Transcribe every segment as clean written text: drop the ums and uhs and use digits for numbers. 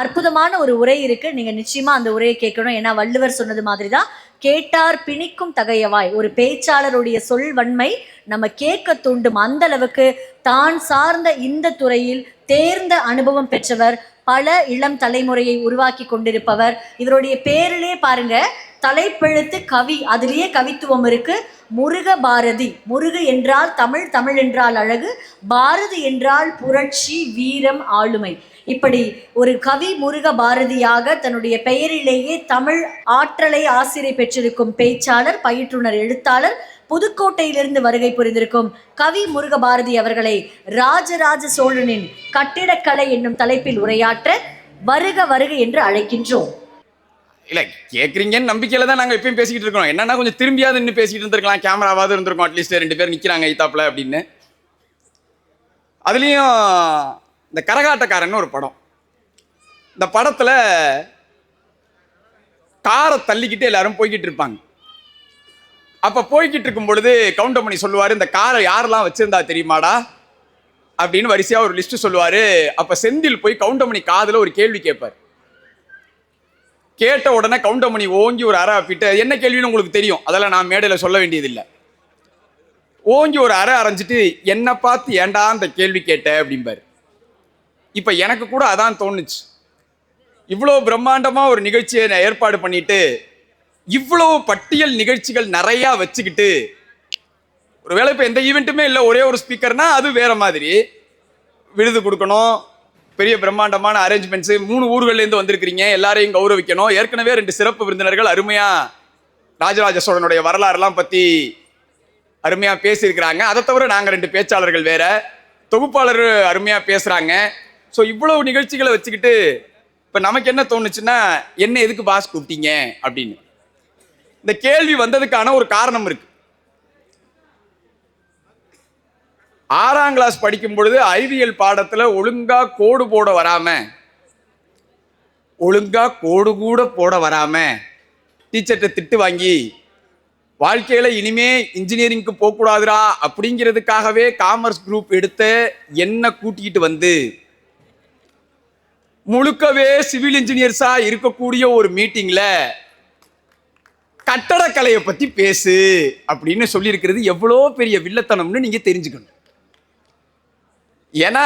அற்புதமான ஒரு உரை இருக்கு. நீங்க நிச்சயமா அந்த உரையை கேட்கணும். ஏன்னா வள்ளுவர் சொன்னது மாதிரிதான், கேட்டார் பிணிக்கும் தகையவாய். ஒரு பேச்சாளருடைய சொல்வன்மை நம்ம கேட்க தூண்டும். அந்த அளவுக்கு தான் சார்ந்த இந்த துறையில் தேர்ந்த அனுபவம் பெற்றவர், பல இளம் தலைமுறையை உருவாக்கி கொண்டிருப்பவர். இவருடைய பேரிலே பாருங்க, தலைப்பெழுத்து கவி, அதிலேயே கவித்துவம் இருக்கு. முருக பாரதி. முருகு என்றால் தமிழ், தமிழ் என்றால் அழகு, பாரதி என்றால் புரட்சி, வீரம், ஆளுமை. இப்படி ஒரு கவி முருக பாரதியாக தன்னுடைய பெயரிலேயே தமிழ் ஆற்றலை ஆசிரியை பெற்றிருக்கும் பேச்சாளர், பயிற்றுனர், எழுத்தாளர், புதுக்கோட்டையிலிருந்து வருகை புரிந்திருக்கும் கவி முருக பாரதி அவர்களை ராஜராஜ சோழனின் கட்டிடக்கலை என்னும் தலைப்பில் உரையாற்ற வருக வருக என்று அழைக்கின்றோம். இல்ல கேக்குறீங்கன்னு நம்பிக்கையில தான் நாங்க எப்பயும் பேசிக்கிட்டு இருக்கோம். என்னன்னா கொஞ்சம் திரும்பியாவது நின்று பேசிக்கிட்டு இருந்திருக்கலாம், கேமராவாவது இருந்திருக்கும், அட்லீஸ்ட் 2 பேர் நிக்கிறாங்க ஐத்தாப்புல அப்படின்னு. அதுலயும் இந்த கரகாட்டக்காரன் ஒரு படம். இந்த படத்துல காரை தள்ளிக்கிட்டு எல்லாரும் போய்கிட்டு இருப்பாங்க. அப்ப போய்கிட்டு இருக்கும் பொழுது கவுண்டமணி சொல்லுவாரு, இந்த காரை யாரெல்லாம் வச்சிருந்தா தெரியுமாடா அப்படின்னு வரிசையா ஒரு லிஸ்ட் சொல்லுவாரு. அப்ப செந்தில் போய் கவுண்டமணி காதுல ஒரு கேள்வி கேட்பாரு. கேட்ட உடனே கவுண்டமணி ஓங்கி ஒரு அறை அப்பிட்டு, என்ன கேள்வின்னு உங்களுக்கு தெரியும், அதெல்லாம் நான் மேடையில் சொல்ல வேண்டியதில்லை. ஓங்கி ஒரு அறை அரைஞ்சிட்டு, என்னை பார்த்து ஏண்டா அந்த கேள்வி கேட்ட அப்படிம்பாரு. இப்போ எனக்கு கூட அதான் தோணுச்சு. இவ்வளோ பிரம்மாண்டமாக ஒரு நிகழ்ச்சியை ஏற்பாடு பண்ணிட்டு, இவ்வளோ பட்டியல் நிகழ்ச்சிகள் நிறையா வச்சுக்கிட்டு, ஒருவேளை இப்போ எந்த ஈவெண்ட்டுமே இல்லை, ஒரே ஒரு ஸ்பீக்கர்னா அது வேற மாதிரி, விருது கொடுக்கணும், பெரிய பிரம்மாண்டமான அரேஞ்ச்மெண்ட்ஸ், 3 ஊர்கள்லேருந்து வந்திருக்கிறீங்க, எல்லாரையும் கௌரவிக்கணும். ஏற்கனவே 2 சிறப்பு விருந்தினர்கள் அருமையா ராஜராஜ சோழனுடைய வரலாறுலாம் பற்றி அருமையா பேசியிருக்கிறாங்க. அதை தவிர நாங்கள் 2 பேச்சாளர்கள் வேற, தொகுப்பாளர் அருமையா பேசுறாங்க. ஸோ இவ்வளவு நிகழ்ச்சிகளை வச்சுக்கிட்டு இப்போ நமக்கு என்ன தோணுச்சுன்னா, என்ன எதுக்கு பாஸ் கூப்பிட்டீங்க அப்படின்னு. இந்த கேள்வி வந்ததுக்கான ஒரு காரணம் இருக்கு. 6ஆம் கிளாஸ் படிக்கும் பொழுது அறிவியல் பாடத்துல ஒழுங்கா கோடு போட வராம, ஒழுங்கா கோடு கூட போட வராம டீச்சர்கிட்ட திட்டு வாங்கி, வாழ்க்கையில இனிமே இன்ஜினியரிங்க்கு போகக்கூடாதுரா அப்படிங்கிறதுக்காகவே காமர்ஸ் குரூப் எடுத்த என்ன கூட்டிக்கிட்டு வந்து முழுக்கவே சிவில் இன்ஜினியர்ஸா இருக்கக்கூடிய ஒரு மீட்டிங்ல கட்டடக்கலையை பத்தி பேசு அப்படின்னு சொல்லியிருக்கிறது எவ்வளோ பெரிய வில்லத்தனம்னு நீங்க தெரிஞ்சுக்கணும். ஏன்னா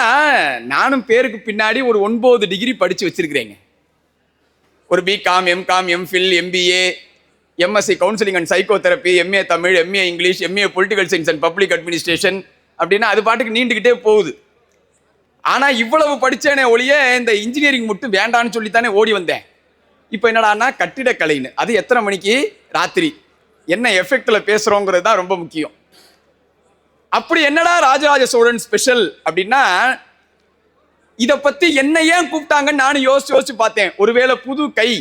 நானும் பேருக்கு பின்னாடி ஒரு 9 டிகிரி படிச்சு வச்சிருக்கிறேங்க. ஒரு BCom, MCom, MPhil, MBA, MSc counselling and psychotherapy, MA Tamil, MA English, MA political science and public administration அப்படின்னா அது பாட்டுக்கு நீண்டுகிட்டே போகுது. ஆனா இவ்வளவு படிச்சேனே ஒழிய இந்த இன்ஜினியரிங் மட்டும் வேண்டான்னு சொல்லித்தானே ஓடி வந்தேன். இப்போ என்னடான்னா கட்டிடக்கலைன்னு, அது எத்தனை மணிக்கு, ராத்திரி, என்ன எஃபெக்ட்ல பேசுறோங்கிறது தான் ரொம்ப முக்கியம். அப்படி என்னடா ராஜராஜ சோழன் ஸ்பெஷல் அப்படின்னா, இதை பத்தி என்ன ஏன் கூப்பிட்டாங்கன்னு நானும் யோசிச்சு பார்த்தேன். ஒருவேளை புது கை,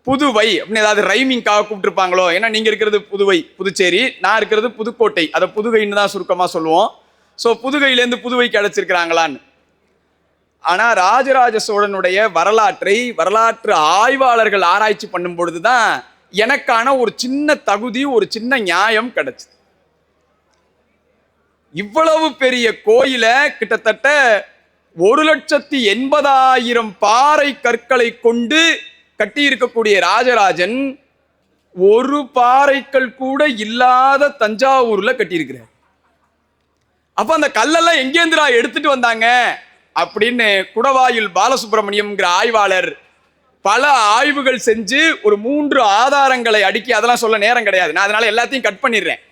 புதுவை அப்படின்னு ஏதாவது ரைமிங்காக கூப்பிட்டுருப்பாங்களோ. ஏன்னா நீங்க இருக்கிறது புதுவை புதுச்சேரி, நான் இருக்கிறது புதுக்கோட்டை, அதை புதுகைன்னு தான் சுருக்கமாக சொல்லுவோம். ஸோ புதுகையிலேருந்து புதுவைக்கு அழைச்சிருக்கிறாங்களான்னு. ஆனா ராஜராஜ சோழனுடைய வரலாற்று ஆய்வாளர்கள் ஆராய்ச்சி பண்ணும் பொழுதுதான் எனக்கான ஒரு சின்ன தகுதி, ஒரு சின்ன நியாயம் கிடைச்சது. இவ்வளவு பெரிய கோயில கிட்டத்தட்ட 1,80,000 பாறை கற்களை கொண்டு கட்டி இருக்கக்கூடிய ராஜராஜன் ஒரு பாறைகள் கூட இல்லாத தஞ்சாவூர்ல கட்டியிருக்கிறார். அப்ப அந்த கல்லெல்லாம் எங்கேந்திரா எடுத்துட்டு வந்தாங்க அப்படின்னு குடவாயில் பாலசுப்ரமணியம்ங்கிற ஆய்வாளர் பல ஆய்வுகள் செஞ்சு ஒரு 3 ஆதாரங்களை அடுக்கி, அதெல்லாம் சொல்ல நேரம் கிடையாது, நான் அதனால எல்லாத்தையும் கட் பண்ணிடுறேன்.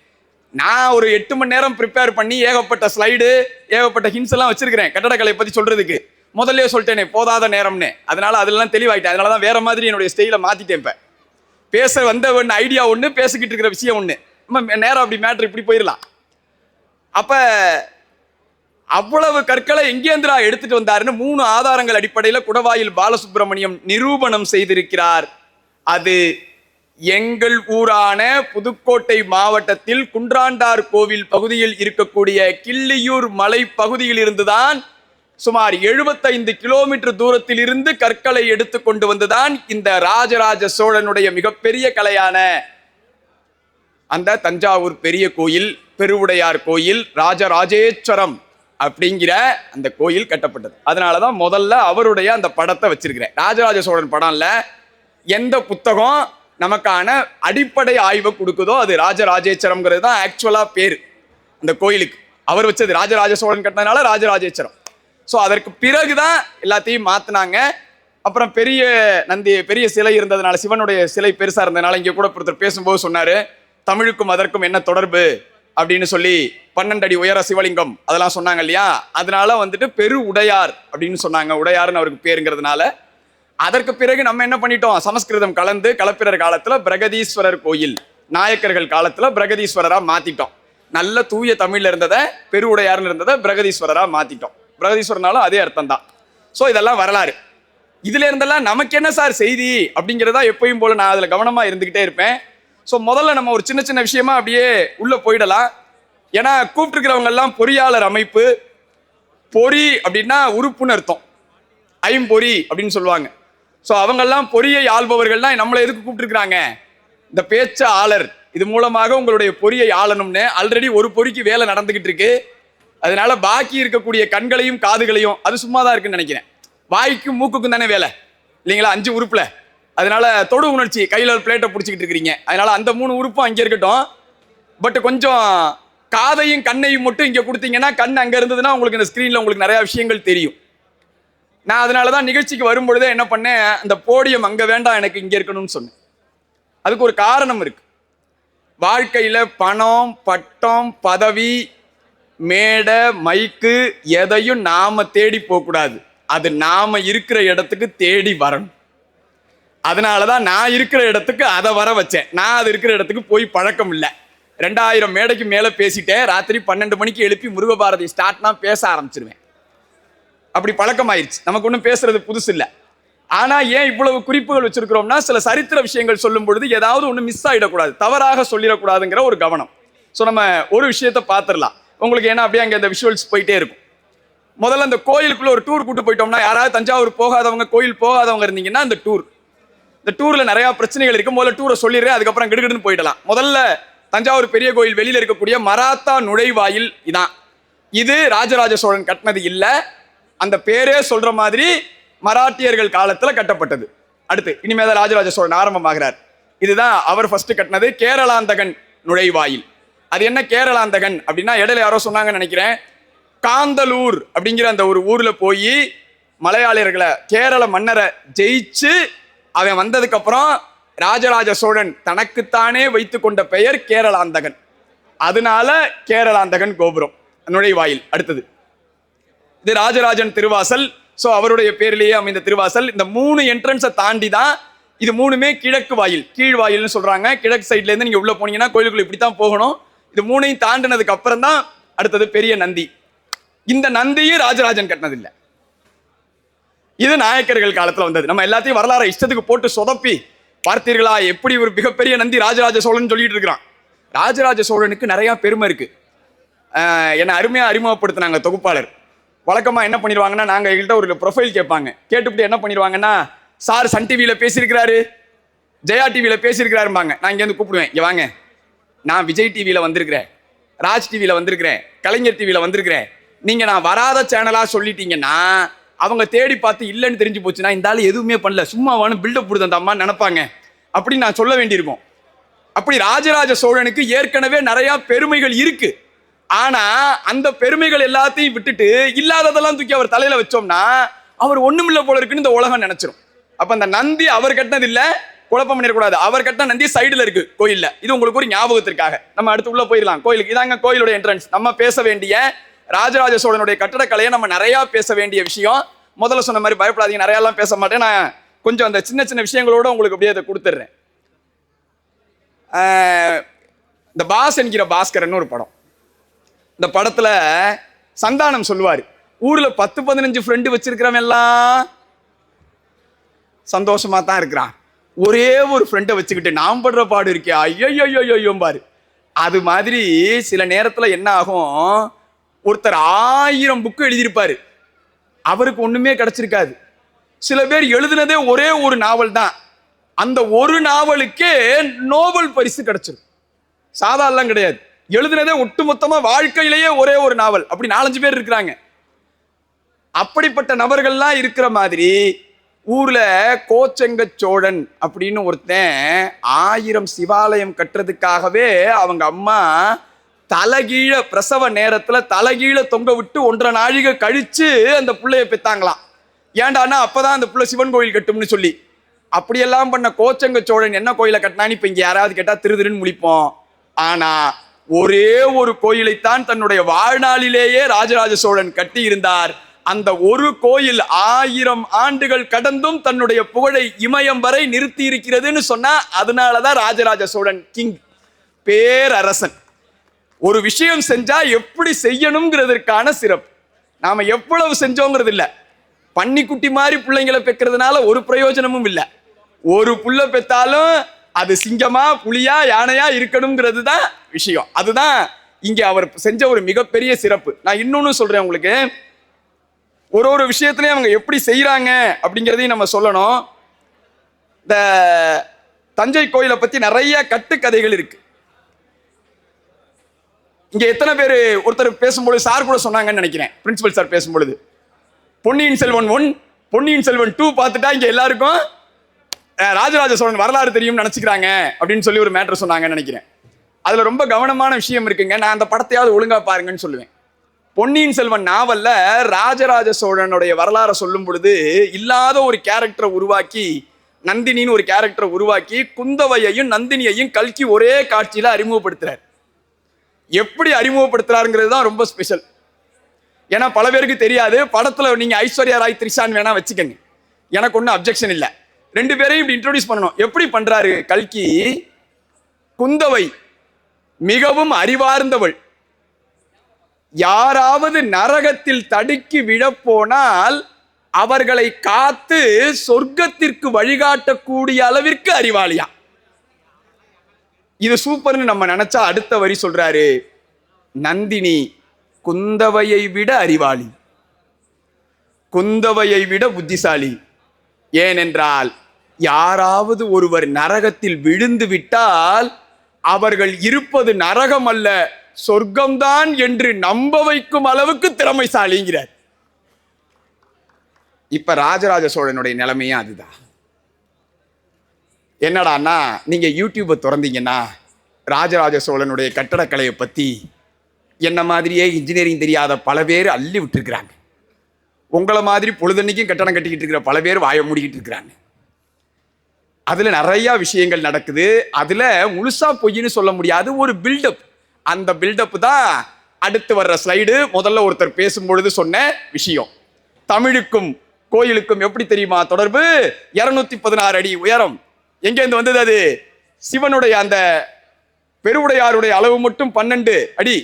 நான் ஒரு 8 மணி நேரம் ப்ரிப்பேர் பண்ணி ஏகப்பட்ட ஸ்லைடு, ஏகப்பட்ட ஹிண்ட்ஸ் எல்லாம் வச்சிருக்கிறேன் கட்டடக்கலை பத்தி சொல்றதுக்கு. முதல்ல சொல்லிட்டேனே போதாத நேரம்னு, அதனால அதெல்லாம் தெளிவாயிட்டேன். அதனாலதான் வேற மாதிரி என்னுடைய ஸ்டைல மாத்திட்டேன். இப்ப பேச வந்த ஒன்று ஐடியா ஒன்று, பேசிக்கிட்டு இருக்கிற விஷயம் ஒன்று, நம்ம நேரம் அப்படி மேட்ரு இப்படி போயிடலாம். அப்ப அவ்வளவு கற்களை எங்கேந்திரா எடுத்துட்டு வந்தாருன்னு 3 ஆதாரங்கள் அடிப்படையில் குடவாயில் பாலசுப்ரமணியம் நிரூபணம் செய்திருக்கிறார். அது எங்கள் ஊரான புதுக்கோட்டை மாவட்டத்தில் குன்றாண்டார் கோவில் பகுதியில் இருக்கக்கூடிய கிள்ளியூர் மலை பகுதியில் இருந்துதான் சுமார் 75 கிலோமீட்டர் தூரத்தில் இருந்து கற்களை எடுத்து கொண்டு வந்துதான் இந்த ராஜராஜ சோழனுடைய மிகப்பெரிய கலையான அந்த தஞ்சாவூர் பெரிய கோயில், பெருவுடையார் கோயில், ராஜராஜேஸ்வரம் அப்படிங்கிற அந்த கோயில் கட்டப்பட்டது. அதனாலதான் முதல்ல அவருடைய அந்த படத்தை வச்சிருக்கிறேன். ராஜராஜ சோழன் படம்ல எந்த புத்தகம் நமக்கான அடிப்படை ஆய்வை கொடுக்குதோ அது ராஜராஜேச்சரம்ங்கிறது தான் ஆக்சுவலா பேரு அந்த கோயிலுக்கு. அவர் வச்சது ராஜராஜ சோழன் கட்டினதுனால ராஜராஜேச்சரம். ஸோ அதற்கு பிறகுதான் எல்லாத்தையும் மாத்தினாங்க. அப்புறம் பெரிய நந்தி, பெரிய சிலை இருந்ததுனால, சிவனுடைய சிலை பெருசா இருந்ததுனால, இங்க கூட ஒருத்தர் பேசும்போது சொன்னாரு, தமிழுக்கும் அதற்கும் என்ன தொடர்பு அப்படின்னு சொல்லி 12 அடி உயர சிவலிங்கம் அதெல்லாம் சொன்னாங்க இல்லையா. அதனால வந்துட்டு பெரு உடையார் அப்படின்னு சொன்னாங்க. உடையார்னு அவருக்கு பேருங்கிறதுனால. அதற்கு பிறகு நம்ம என்ன பண்ணிட்டோம், சமஸ்கிருதம் கலந்து கலப்பிரர் காலத்துல பிரகதீஸ்வரர் கோயில், நாயக்கர்கள் காலத்துல பிரகதீஸ்வரரா மாத்திட்டோம். நல்ல தூய தமிழ்ல இருந்ததை பெரு உடையார்னு இருந்ததை பிரகதீஸ்வரரா மாத்திட்டோம். பிரகதீஸ்வரனாலும் அதே அர்த்தம் தான். ஸோ இதெல்லாம் வரலாறு. இதுல இருந்தெல்லாம் நமக்கு என்ன சார் செய்தி அப்படிங்கிறதா எப்பயும் போல நான் அதுல கவனமா இருந்துகிட்டே இருப்பேன். ஸோ முதல்ல நம்ம ஒரு சின்ன சின்ன விஷயமா அப்படியே உள்ள போயிடலாம். ஏன்னா கூப்பிட்டுருக்கிறவங்க எல்லாம் பொறியாளர் அமைப்பு. பொறி அப்படின்னா உறுப்புன்னு அர்த்தம், ஐம்பொறி அப்படின்னு சொல்லுவாங்க. ஸோ அவங்கெல்லாம் பொறியை ஆள்பவர்கள்னா நம்மளை எதுக்கு கூப்பிட்டுருக்குறாங்க, இந்த பேச்ச ஆளர் இது மூலமாக உங்களுடைய பொறியை ஆளணும்னு. ஆல்ரெடி ஒரு பொறிக்கு வேலை நடந்துகிட்டு இருக்கு. அதனால பாக்கி இருக்கக்கூடிய கண்களையும் காதுகளையும், அது சும்மா தான் இருக்குன்னு நினைக்கிறேன், வாய்க்கும் மூக்குக்கும் தானே வேலை இல்லைங்களா, 5 உறுப்புல. அதனால தொடு உணர்ச்சி, கையில ஒரு பிளேட்டை பிடிச்சிக்கிட்டு இருக்கிறீங்க, அதனால அந்த 3 உறுப்பும் அங்கே இருக்கட்டும். பட் கொஞ்சம் காதையும் கண்ணையும் மட்டும் இங்க கொடுத்தீங்கன்னா, கண் அங்க இருந்ததுன்னா உங்களுக்கு இந்த ஸ்கிரீன்ல உங்களுக்கு நிறைய விஷயங்கள் தெரியும். நான் அதனாலதான் நிகழ்ச்சிக்கு வரும்பொழுதே என்ன பண்ணேன், அந்த போடியம் அங்க வேண்டாம், எனக்கு இங்க இருக்கணும்னு சொன்னேன். அதுக்கு ஒரு காரணம் இருக்கு. வாழ்க்கையில பணம், பட்டம், பதவி, மேடை, மைக்கு எதையும் நாம தேடி போக கூடாது. அது நாம இருக்கிற இடத்துக்கு தேடி வரணும். அதனாலதான் நான் இருக்கிற இடத்துக்கு அதை வர வச்சேன். நான் அது இருக்கிற இடத்துக்கு போய் பழக்கம் இல்லை. 2000 மேடைக்கு மேல பேசிட்டேன். ராத்திரி 12 மணிக்கு எழுப்பி முருகபாரதி ஸ்டார்ட்னா பேச ஆரம்பிச்சிருவேன். அப்படி பழக்கம் ஆயிடுச்சு. நமக்கு ஒன்றும் பேசுறது புதுசு இல்லை. ஆனா ஏன் இவ்வளவு குறிப்புகள் வச்சிருக்கிறோம்னா, சில சரித்திர விஷயங்கள் சொல்லும் பொழுது ஏதாவது ஒண்ணு மிஸ் ஆயிடக்கூடாது, தவறாக சொல்லிடக்கூடாதுங்கிற ஒரு கவனம். ஸோ நம்ம ஒரு விஷயத்த பார்த்துடலாம் உங்களுக்கு. ஏன்னா அப்படியே அங்கே அந்த விஷுவல்ஸ் போயிட்டே இருக்கும். முதல்ல அந்த கோயிலுக்குள்ள ஒரு டூர் கூட்டு போயிட்டோம்னா, யாராவது தஞ்சாவூர் போகாதவங்க, கோயில் போகாதவங்க இருந்தீங்கன்னா, இந்த டூர்ல நிறைய பிரச்சனைகள் இருக்கு. முதல்ல டூரை சொல்லிடுறேன், அதுக்கப்புறம் கிடுகிடுன்னு போயிடலாம். முதல்ல தஞ்சாவூர் பெரிய கோயில் வெளியில இருக்கக்கூடிய மராத்தா நுழைவாயில் இதான். இது ராஜராஜ சோழன் கட்டினது இல்ல, அந்த பேரே சொல்ற மாதிரி மராட்டியர்கள் காலத்துல கட்டப்பட்டது. அடுத்து இனிமேதான் ராஜராஜ சோழன் ஆரம்பமாகிறார். இதுதான் அவர் ஃபர்ஸ்ட் கட்டினது, கேரளாந்தகன் நுழைவாயில். அது என்ன கேரளாந்தகன் அப்படின்னா, இடையில யாரோ சொன்னாங்கன்னு நினைக்கிறேன், காந்தலூர் அப்படிங்கிற அந்த ஒரு ஊர்ல போய் மலையாளியர்களை, கேரள மன்னரை ஜெயிச்சு அவன் வந்ததுக்கு அப்புறம் ராஜராஜ சோழன் தனக்குத்தானே வைத்து கொண்ட பெயர் கேரளாந்தகன். அதனால கேரளாந்தகன் கோபுரம் நுழைவாயில். அடுத்தது இது ராஜராஜன் திருவாசல். ஸோ அவருடைய பேரிலேயே அமைந்த திருவாசல். இந்த 3 என்ட்ரன்ஸை தாண்டி தான் இது 3மே கிழக்கு வாயில், கீழ் வாயில்னு சொல்றாங்க. கிழக்கு சைட்ல இருந்து நீங்க உள்ள போனீங்கன்னா கோயிலுக்குள்ள இப்படித்தான் போகணும். இது 3ஐயும் தாண்டினதுக்கு அப்புறம் தான் அடுத்தது பெரிய நந்தி. இந்த நந்தியும் ராஜராஜன் கட்டினதில்லை, இது நாயக்கர்கள் காலத்துல வந்தது. நம்ம எல்லாத்தையும் வரலாறு இஷ்டத்துக்கு போட்டு சொதப்பி பார்த்தீர்களா, எப்படி ஒரு மிகப்பெரிய நந்தி ராஜராஜ சோழன் சொல்லிட்டு இருக்கிறான். ராஜராஜ சோழனுக்கு நிறைய பெருமை இருக்கு. என்னை அருமையா அறிமுகப்படுத்தினாங்க தொகுப்பாளர். வழக்கமா என்ன பண்ணிடுவாங்கன்னா, நாங்க எங்கள்கிட்ட ஒரு ப்ரொஃபைல் கேட்பாங்க. கேட்டுவிட்டு என்ன பண்ணிடுவாங்கன்னா, சார் சன் டிவியில பேசியிருக்கிறாரு, ஜெயா டிவியில பேசியிருக்கிறாருப்பாங்க. நான் இங்கேருந்து கூப்பிடுவேன், இங்க வாங்க, நான் விஜய் டிவியில வந்திருக்கிறேன், ராஜ் டிவியில வந்திருக்கிறேன், கலைஞர் டிவியில வந்திருக்கிறேன். நீங்க நான் வராத சேனலா சொல்லிட்டீங்கன்னா, அவங்க தேடி பார்த்து இல்லைன்னு தெரிஞ்சு போச்சுன்னா, இந்த ஆள் எதுவுமே பண்ணல, சும்மாவானு பில்டப் கொடுத்த அந்த அம்மா நினைப்பாங்க அப்படின்னு நான் சொல்ல வேண்டியிருக்கும். அப்படி ராஜராஜ சோழனுக்கு ஏற்கனவே நிறைய பெருமைகள் இருக்கு. ஆனா அந்த பெருமைகள் எல்லாத்தையும் விட்டுட்டு இல்லாததெல்லாம் தூக்கி அவர் தலையில வச்சோம்னா, அவர் ஒண்ணுமில்ல போல இருக்குன்னு இந்த உலகம் நினைச்சிரும். அப்ப அந்த நந்தி அவர் கட்டினது இல்ல, குழப்பம் பண்ணிடக்கூடாது. அவர் கட்டின நந்தி சைடுல இருக்கு கோயில்ல. இது உங்களுக்கு ஒரு ஞாபகத்திற்காக. நம்ம அடுத்து உள்ள போயிடலாம். கோயிலுக்கு இதாங்க கோயிலுடைய என்ட்ரன்ஸ். நம்ம பேச வேண்டிய ராஜராஜ சோழனுடைய கட்டடக்கலையை நம்ம நிறைய பேச வேண்டிய விஷயம். முதல்ல சொன்ன மாதிரி பயப்படாதீங்க, நிறைய எல்லாம் பேச மாட்டேன். நான் கொஞ்சம் அந்த சின்ன சின்ன விஷயங்களோட உங்களுக்கு அப்படியே அதை கொடுத்துட்றேன். இந்த பாஸ் என்கிற பாஸ்கரன் ஒரு படம். இந்த படத்துல சந்தானம் சொல்லுவாரு, ஊர்ல 10-15 ஃப்ரெண்டு வச்சிருக்கிறவன் எல்லாம் சந்தோஷமா தான் இருக்கிறான், ஒரே ஒரு ஃப்ரெண்டை வச்சுக்கிட்டு நான் படுற பாடு இருக்கே ஐயோ பாரு. அது மாதிரி சில நேரத்துல என்ன ஆகும், ஒருத்தர் 1000 புக்கு எழுதியிருப்பாரு, அவருக்கு ஒண்ணுமே கிடைச்சிருக்காது. சில பேர் எழுதினதே ஒரே ஒரு நாவல் தான், அந்த ஒரு நாவலுக்கே நோபல் பரிசு கிடைச்சிடும். சாதாரணம் கிடையாது. எழுதுனதே ஒட்டுமொத்தமா வாழ்க்கையிலேயே ஒரே ஒரு நாவல். அப்படி 4-5 பேர் இருக்கிறாங்க. அப்படிப்பட்ட நபர்கள்லாம் இருக்கிற மாதிரி ஊர்ல கோச்செங்க சோழன் அப்படின்னு ஒருத்தன் 1000 சிவாலயம் கட்டுறதுக்காகவே அவங்க அம்மா தலைகீழ பிரசவ நேரத்துல தலைகீழ தொங்க விட்டு 1.5 நாழிகை கழிச்சு அந்த பிள்ளைய பெத்தாங்களாம். ஏண்டான்னா அப்பதான் அந்த பிள்ளை சிவன் கோயில் கட்டும்னு சொல்லி. அப்படியெல்லாம் பண்ண கோச்செங்க சோழன் என்ன கோயிலை கட்டினான்னு இப்ப இங்க யாராவது கேட்டா திருன்னு முழிப்போம். ஆனா ஒரே ஒரு கோயிலைத்தான் தன்னுடைய வாழ்நாளிலேயே ராஜராஜ சோழன் கட்டி இருந்தார். அந்த ஒரு கோயில் 1000 ஆண்டுகள் கடந்தும் தன்னுடைய புகழை இமயம் வரை நிறுத்தி இருக்கிறதுன்னு சொன்னா அதனாலதான் ராஜராஜ சோழன் கிங், பேரரசன். ஒரு விஷயம் செஞ்சா எப்படி செய்யணுங்கிறதுக்கான சிறப்பு. நாம எவ்வளவு செஞ்சோங்கிறது இல்ல. பன்னிக்குட்டி மாதிரி பிள்ளைங்களை பெக்கிறதுனால ஒரு பிரயோஜனமும் இல்லை. ஒரு புள்ள பெத்தாலும் அது சிங்கமா புலியா யானையா இருக்கணுங்கிறது தான் விஷயம். அதுதான் இங்க அவர் செஞ்ச ஒரு மிகப்பெரிய சிறப்பு. நான் இன்னொன்னு சொல்றேன் உங்களுக்கு. ஒரு விஷயத்திலையும் அவங்க எப்படி செய்யறாங்க அப்படிங்கிறதையும் நம்ம சொல்லணும். இந்த தஞ்சை கோயிலை பத்தி நிறைய கட்டுக்கதைகள் இருக்கு. இங்க எத்தனை பேர் ஒருத்தர் பேசும்பொழுது சார் கூட சொன்னாங்கன்னு நினைக்கிறேன், பிரின்சிபல் சார் பேசும்பொழுது, பொன்னியின் செல்வன் 1 பொன்னியின் செல்வன் 2 பார்த்துட்டா இங்க எல்லாருக்கும் ராஜராஜ சோழன் வரலாறு தெரியும் நினைச்சுக்கிறாங்க அப்படின்னு சொல்லி ஒரு மேட்டர் சொன்னாங்கன்னு நினைக்கிறேன். அதுல ரொம்ப கவனமான விஷயம் இருக்குங்க. நான் அந்த படத்தையாவது ஒழுங்கா பாருங்கன்னு சொல்லுவேன். பொன்னியின் செல்வன் நாவல்ல ராஜராஜ சோழனுடைய வரலாறை சொல்லும் பொழுது இல்லாத ஒரு கேரக்டரை உருவாக்கி, நந்தினின்னு ஒரு கேரக்டரை உருவாக்கி குந்தவையையும் நந்தினியையும் கல்கி ஒரே காட்சியில அறிமுகப்படுத்துறாரு. எப்படி அறிமுகப்படுத்துறாருங்கிறது தான் ரொம்ப ஸ்பெஷல். ஏன்னா பல பேருக்கு தெரியாது. படத்துல நீங்க ஐஸ்வர்யா ராய் த்ரிஷான் வேணா வச்சுக்கங்க, எனக்கு ஒன்றும் அப்ஜெக்ஷன் இல்லை. 2 பேரையும் இப்படி இன்ட்ரோடியூஸ் பண்ணணும். எப்படி பண்றாரு கல்கி? குந்தவை மிகவும் அறிவார்ந்தவள். யாராவது நரகத்தில் தடுக்கி விழப்போனால் அவர்களை காத்து சொர்க்கத்திற்கு வழிகாட்டக்கூடிய அளவிற்கு அறிவாளியா. இது சூப்பர்னு நம்ம நினைச்சா அடுத்த வரி சொல்றாரு, நந்தினி குந்தவையை விட அறிவாளி, குந்தவையை விட புத்திசாலி. ஏனென்றால் யாராவது ஒருவர் நரகத்தில் விழுந்து விட்டால் அவர்கள் இருப்பது நரகம் அல்ல சொர்க்கம்தான் என்று நம்ப வைக்கும் அளவுக்கு திறமைசாலிங்கிறார். இப்ப ராஜராஜ சோழனுடைய நிலைமையே அதுதான். என்னடான்னா நீங்க யூடியூபை திறந்தீங்கன்னா ராஜராஜ சோழனுடைய கட்டடக்கலையை பத்தி என்ன மாதிரியே இன்ஜினியரிங் தெரியாத பல பேர் அள்ளி விட்டுருக்கிறாங்க. உங்களை மாதிரி பொழுதன்னைக்கும் கட்டடம் கட்டிக்கிட்டு இருக்கிற பல பேர் வாய மூடிக்கிட்டு இருக்கிறாங்க. அதுல நிறைய விஷயங்கள் நடக்குது. அதுல முழுசா பொய்ன்னு சொல்ல முடியாது, ஒரு பில்டப். அந்த பில்டப் தான் அடுத்து வர்ற ஸ்லைடு. முதல்ல ஒருத்தர் பேசும்பொழுது சொன்ன விஷயம். தமிழுக்கும் கோயிலுக்கும் எப்படி தெரியுமா தொடர்பு? 216 அடி உயரம். எங்கேருந்து வந்தது அது? சிவனுடைய அந்த பெருவுடையாருடைய அளவு மட்டும் 12 அடி.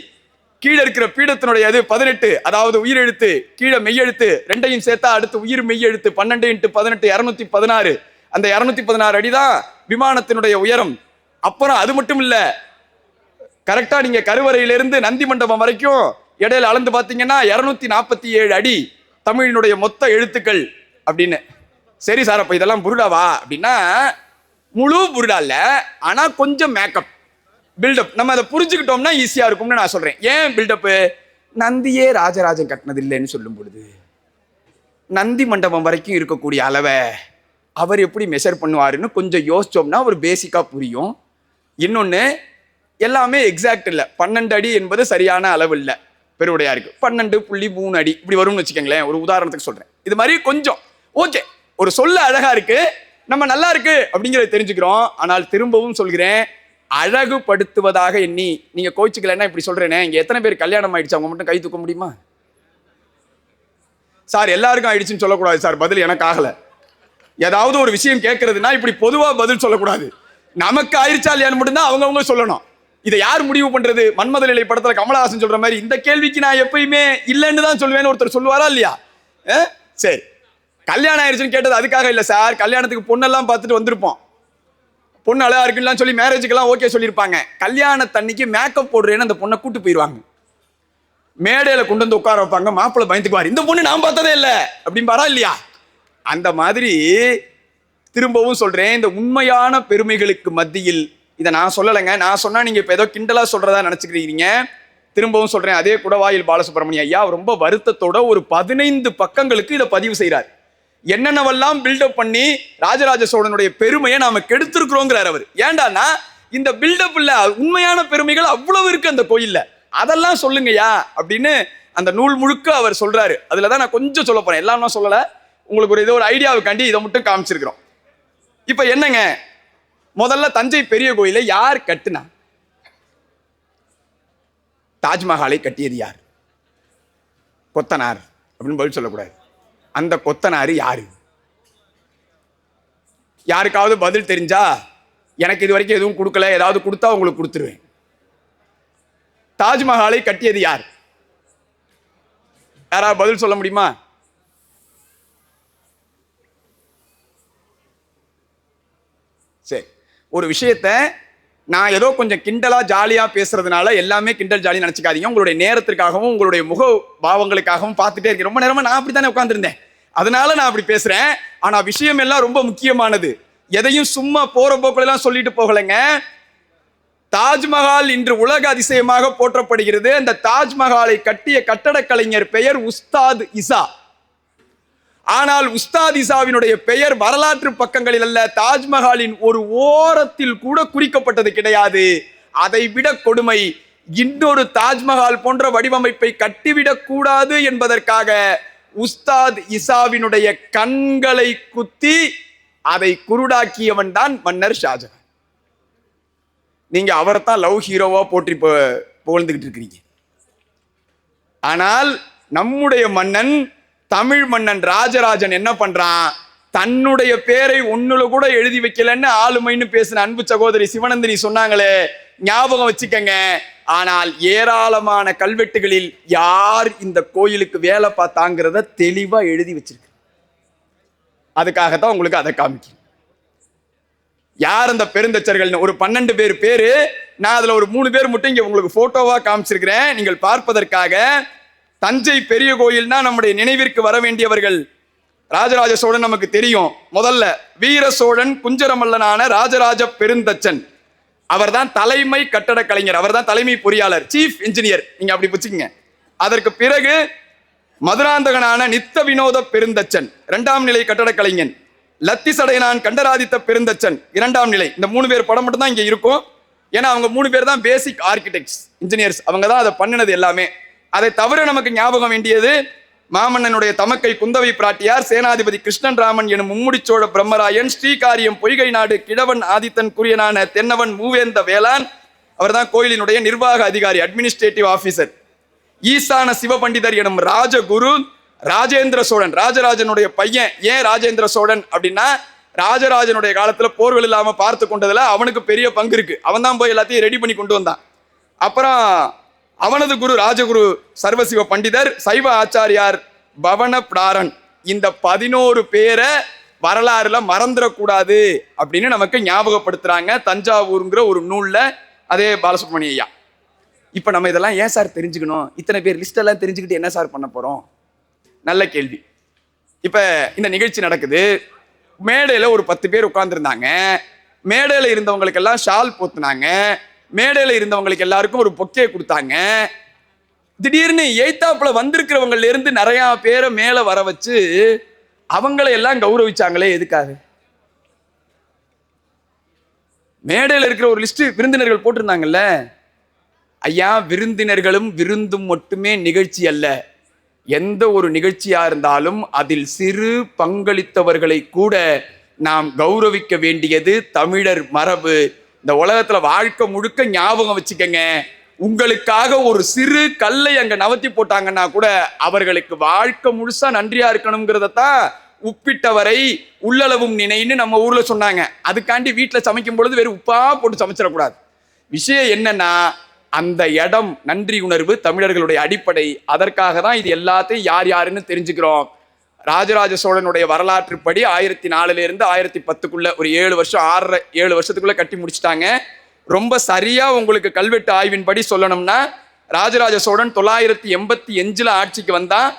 கீழே இருக்கிற பீடத்தினுடைய அது 18, அதாவது உயிரெழுத்து கீழே மெய்யெழுத்து ரெண்டையும் சேர்த்தா அடுத்து உயிர் மெய்யெழுத்து 12 × 18 216. அந்த 216 அடிதான் விமானத்தினுடைய உயரம். அப்புறம் அது மட்டும் இல்ல, கரெக்டா நீங்க கருவறையிலிருந்து நந்தி மண்டபம் வரைக்கும் இடையில அளந்து பாத்தீங்கன்னா 247 அடி தமிழினுடைய மொத்த எழுத்துக்கள் அப்படின்னு. சரி சார், அப்ப இதெல்லாம் புருடாவா அப்படின்னா முழு புருடா இல்ல, ஆனா கொஞ்சம் மேக்கப் பில்டப். நம்ம அதை புரிஞ்சுக்கிட்டோம்னா ஈஸியா இருக்கும்னு நான் சொல்றேன். ஏன் பில்டப்? நந்தியே ராஜராஜன் கட்டினது இல்லைன்னு சொல்லும் பொழுது நந்தி மண்டபம் வரைக்கும் இருக்கக்கூடிய அளவை அவர் எப்படி மெஷர் பண்ணுவாருன்னு கொஞ்சம் யோசிச்சோம்னா ஒரு பேசிக்கா புரியும். இன்னொன்னு, எல்லாமே எக்ஸாக்ட் இல்லை. 12 அடி என்பது சரியான அளவு இல்லை. பெருவுடையாருக்கு 12.3 அடி இப்படி வரும்னு வச்சுக்கோங்களேன். ஒரு உதாரணத்துக்கு சொல்றேன். இது மாதிரி கொஞ்சம் ஓகே, ஒரு சொல்ல அழகா இருக்கு, நம்ம நல்லா இருக்கு அப்படிங்கிறத தெரிஞ்சுக்கிறோம். ஆனால் திரும்பவும் சொல்கிறேன், அழகுபடுத்துவதாக எண்ணி நீங்க கோச்சுக்கலன்னா இப்படி சொல்றேனே, இங்க எத்தனை பேர் கல்யாணம் ஆயிடுச்சு? அவங்க மட்டும் கை தூக்க முடியுமா? சார் எல்லாருக்கும் ஆயிடுச்சுன்னு சொல்லக்கூடாது சார், பதில் எனக்கு ஆகல. ஏதாவது ஒரு விஷயம் கேட்கறதுனா இப்படி பொதுவா பதில் சொல்லக்கூடாது. நமக்கு ஆயிடுச்சா இல்லையான்னு மட்டும்தான் அவங்கவுங்க சொல்லணும். இதை யார் முடிவு பண்றது? மன்மதலிலை படத்துல கமலஹாசன் சொல்ற மாதிரி இந்த கேள்விக்கு நான் எப்பயுமே இல்லைன்னு தான் சொல்லுவேன்னு ஒருத்தர் சொல்லுவாரா இல்லையா? சரி, கல்யாணம் ஆயிடுச்சுன்னு கேட்டது அதுக்காக இல்லை சார். கல்யாணத்துக்கு பொண்ணெல்லாம் பார்த்துட்டு வந்திருப்போம். பொண்ணு அழகா இருக்குன்னு சொல்லி மேரேஜுக்கெல்லாம் ஓகே சொல்லியிருப்பாங்க. கல்யாணத்தன்னைக்கு மேக்கப் போடுறேன்னு அந்த பொண்ணை கூட்டு போயிடுவாங்க. மேடையில கொண்டு வந்து உட்கார வைப்பாங்க. மாப்பிள்ளை பயந்துக்குவார், இந்த பொண்ணு நான் பார்த்ததே இல்லை அப்படின்பாரா இல்லையா? அந்த மாதிரி திரும்பவும் சொல்றேன், இந்த உண்மையான பெருமைகளுக்கு மத்தியில் இதை நான் சொல்லலைங்க. நான் சொன்னா நீங்க இப்ப ஏதோ கிண்டலா சொல்றதா நினைச்சுக்கிறீங்க. திரும்பவும் சொல்றேன், அதே குடவாயில் பாலசுப்ரமணியம் ஐயா ரொம்ப வருத்தத்தோட ஒரு 15 பக்கங்களுக்கு இதை பதிவு செய்யறாரு. என்னென்னவெல்லாம் பில்டப் பண்ணி ராஜராஜ சோழனுடைய பெருமையை நாம கெடுத்திருக்கிறோங்கிறார் அவர். ஏண்டானா இந்த பில்டப் இல்ல, உண்மையான பெருமைகள் அவ்வளவு இருக்கு அந்த கோயில்ல, அதெல்லாம் சொல்லுங்கய்யா அப்படின்னு அந்த நூல் முழுக்க அவர் சொல்றாரு. அதுலதான் நான் கொஞ்சம் சொல்ல போறேன், எல்லாம் சொல்லல, உங்களுக்கு ஒரு ஒரு ஐடியாவுக்காண்டி இதை மட்டும் காமிச்சிருக்கிறோம். இப்ப என்னங்க, முதல்ல தஞ்சை பெரிய கோயிலை யார் கட்டுனா? தாஜ்மஹாலை கட்டியது யார்? கொத்தனார் அப்படின்னு பதில் சொல்லக்கூடாது. அந்த கொத்தனார் யாரு? யாருக்காவது பதில் தெரிஞ்சா, எனக்கு இது வரைக்கும் எதுவும் கொடுக்கல, ஏதாவது கொடுத்தா உங்களுக்கு கொடுத்துருவேன். தாஜ்மஹாலை கட்டியது யார்? யாராவது பதில் சொல்ல முடியுமா? சரி, ஒரு விஷயத்த நான் ஏதோ கொஞ்சம் கிண்டலா ஜாலியா பேசுறதுனால எல்லாமே கிண்டல் ஜாலி நினைச்சுக்காதீங்க. உங்களுடைய நேரத்திற்காகவும் உங்களுடைய முக பாவங்களுக்காகவும் பார்த்துட்டே இருக்கேன். ரொம்ப நேரமா நான் அப்படித்தானே உட்கார்ந்துருந்தேன், அதனால நான் அப்படி பேசுறேன். ஆனா விஷயம் எல்லாம் ரொம்ப முக்கியமானது. எதையும் சும்மா போற போக்குல எல்லாம் சொல்லிட்டு போகலைங்க. தாஜ்மஹால் இன்று உலக அதிசயமாக போற்றப்படுகிறது. அந்த தாஜ்மஹாலை கட்டிய கட்டடக் கலைஞர் பெயர் உஸ்தாத் இசா. ஆனால் உஸ்தாத் இசாவினுடைய பெயர் வரலாற்று பக்கங்களில் அல்ல, தாஜ்மஹாலின் ஒரு ஓரத்தில் கூட குறிக்கப்பட்டது கிடையாது. அதை விட கொடுமை, இன்னொரு தாஜ்மஹால் போன்ற வடிவமைப்பை கட்டிவிடக் கூடாது என்பதற்காக உஸ்தாத் இசாவினுடைய கண்களை குத்தி அதை குருடாக்கியவன் தான் மன்னர் ஷாஜகான். நீங்க அவரைத்தான் லவ் ஹீரோவா போற்றி புகழ்ந்துகிட்டு இருக்கிறீங்க. ஆனால் நம்முடைய மன்னன், தமிழ் மன்னன் ராஜராஜன் என்ன பண்றான்? தன்னுடைய பேரை ஒண்ணுல கூட எழுதி வைக்கலன்னு ஆளுமைன்னு பேசின அன்பு சகோதரி சிவநந்தினி சொன்னாங்களே, ஞாபகம் வச்சுக்கங்க. ஆனால் ஏராளமான கல்வெட்டுகளில் யார் இந்த கோயிலுக்கு வேலை பார்த்தாங்கிறத தெளிவா எழுதி வச்சிருக்கு. அதுக்காகத்தான் உங்களுக்கு அதை காமிக்க. யார் அந்த பெருந்தச்சர்கள்? ஒரு 12 பேர் பேரு. நான் அதுல ஒரு 3 பேர் மட்டும் இங்க உங்களுக்கு போட்டோவா காமிச்சிருக்கிறேன் நீங்கள் பார்ப்பதற்காக. தஞ்சை பெரிய கோயில்னா நம்முடைய நினைவிற்கு வர வேண்டியவர்கள். ராஜராஜ சோழன் நமக்கு தெரியும். முதல்ல வீர சோழன் குஞ்சரமல்லனான ராஜராஜ பெருந்தச்சன், அவர்தான் தலைமை கட்டட கலைஞர், அவர்தான் தலைமை பொறியாளர், சீஃப் இன்ஜினியர், நீங்க அப்படி புரிச்சுக்கங்க. அதற்கு பிறகு மதுராந்தகனான நித்த வினோத பெருந்தச்சன் 2ஆம் நிலை கட்டட கலைஞன், லத்திசடையனான் கண்டராதித்த பெருந்தச்சன் 2ஆம் நிலை. இந்த 3 பேர் படம் மட்டும் தான் இங்க இருக்கும். ஏன்னா அவங்க 3 பேர் தான் பேசிக் ஆர்கிடெக்ட்ஸ், இன்ஜினியர்ஸ். அவங்க தான் அதை பண்ணினது எல்லாமே. அதை தவிர நமக்கு ஞாபகம் வேண்டியது மாமன்னனுடைய தமக்கை குந்தவை பிராட்டியார், சேனாதிபதி கிருஷ்ணன் ராமன் எனும் மும்முடிச்சோழ பிரம்மராயன், ஸ்ரீகாரியம் பொய்கை நாடு கிழவன் ஆதித்தன் குரியனான தென்னவன் மூவேந்த வேளான், அவர் தான் கோயிலினுடைய நிர்வாக அதிகாரி, அட்மினிஸ்ட்ரேட்டிவ் ஆபீசர். ஈசான சிவபண்டிதர் எனும் ராஜகுரு ராஜேந்திர சோழன், ராஜராஜனுடைய பையன். ஏன் ராஜேந்திர சோழன் அப்படின்னா, ராஜராஜனுடைய காலத்துல போர்கள் இல்லாம பார்த்து கொண்டதுல அவனுக்கு பெரிய பங்கு இருக்கு. அவன் தான் போய் எல்லாத்தையும் ரெடி பண்ணி கொண்டு வந்தான். அப்புறம் அவனது குரு ராஜகுரு சர்வசிவ பண்டிதர், சைவ ஆச்சாரியார் பவன பிராரன். இந்த 11 பேரை வரலாறுல மறந்துடக்கூடாது அப்படின்னு நமக்கு ஞாபகப்படுத்துறாங்க தஞ்சாவூருங்கிற ஒரு நூல்ல, அதே பாலசுப்ரமணிய ஐயா. இப்ப நம்ம இதெல்லாம் ஏன் சார் தெரிஞ்சுக்கணும்? இத்தனை பேர் லிஸ்ட் எல்லாம் தெரிஞ்சுக்கிட்டு என்ன சார் பண்ண போறோம்? நல்ல கேள்வி. இப்ப இந்த நிகழ்ச்சி நடக்குது. மேடையில ஒரு 10 பேர் உட்கார்ந்துருந்தாங்க. மேடையில இருந்தவங்களுக்கு எல்லாம் ஷால் போத்துனாங்க. மேடையில இருந்தவங்களுக்கு எல்லாருக்கும் ஒரு பொக்கே கொடுத்தாங்க. திடீர்னு எய்தாப்புல வந்திருக்கிறவங்கல இருந்து நிறைய பேரை மேல வர வச்சு அவங்களை எல்லாம் கௌரவிச்சாங்களே, எதுக்காக? மேடையில இருக்கிற ஒரு லிஸ்ட் விருந்தினர்கள் போட்டிருந்தாங்கல்ல. ஐயா, விருந்தினர்களும் விருந்தும் மட்டுமே நிகழ்ச்சி அல்ல. எந்த ஒரு நிகழ்ச்சியா இருந்தாலும் அதில் சிறு பங்களித்தவர்களை கூட நாம் கௌரவிக்க வேண்டியது தமிழர் மரபு. இந்த உலகத்துல வாழ்க்கை முழுக்க ஞாபகம் வச்சுக்கங்க, உங்களுக்காக ஒரு சிறு கல்லை அங்க நவத்தி போட்டாங்கன்னா கூட அவர்களுக்கு வாழ்க்கை முழுசா நன்றியா இருக்கணுங்கிறதான் உப்பிட்டவரை உள்ளளவும் நினைன்னு நம்ம ஊர்ல சொன்னாங்க. அதுக்காண்டி வீட்டுல சமைக்கும் பொழுது வெறும் உப்பா போட்டு சமைச்சிடக்கூடாது. விஷயம் என்னன்னா, அந்த இடம் நன்றி உணர்வு தமிழர்களுடைய அடிப்படை. அதற்காக தான் இது எல்லாத்தையும் யார் யாருன்னு தெரிஞ்சுக்கிறோம். ராஜராஜ சோழனுடைய வரலாற்றுப்படி 1004 இருந்து 1010 ஒரு 7 வருஷம் 6-7 வருஷத்துக்குள்ள கட்டி முடிச்சுட்டாங்க. ரொம்ப சரியா உங்களுக்கு கல்வெட்டு ஆய்வின்படி சொல்லணும்னா, ராஜராஜ சோழன் 985 ஆட்சிக்கு வந்தான்.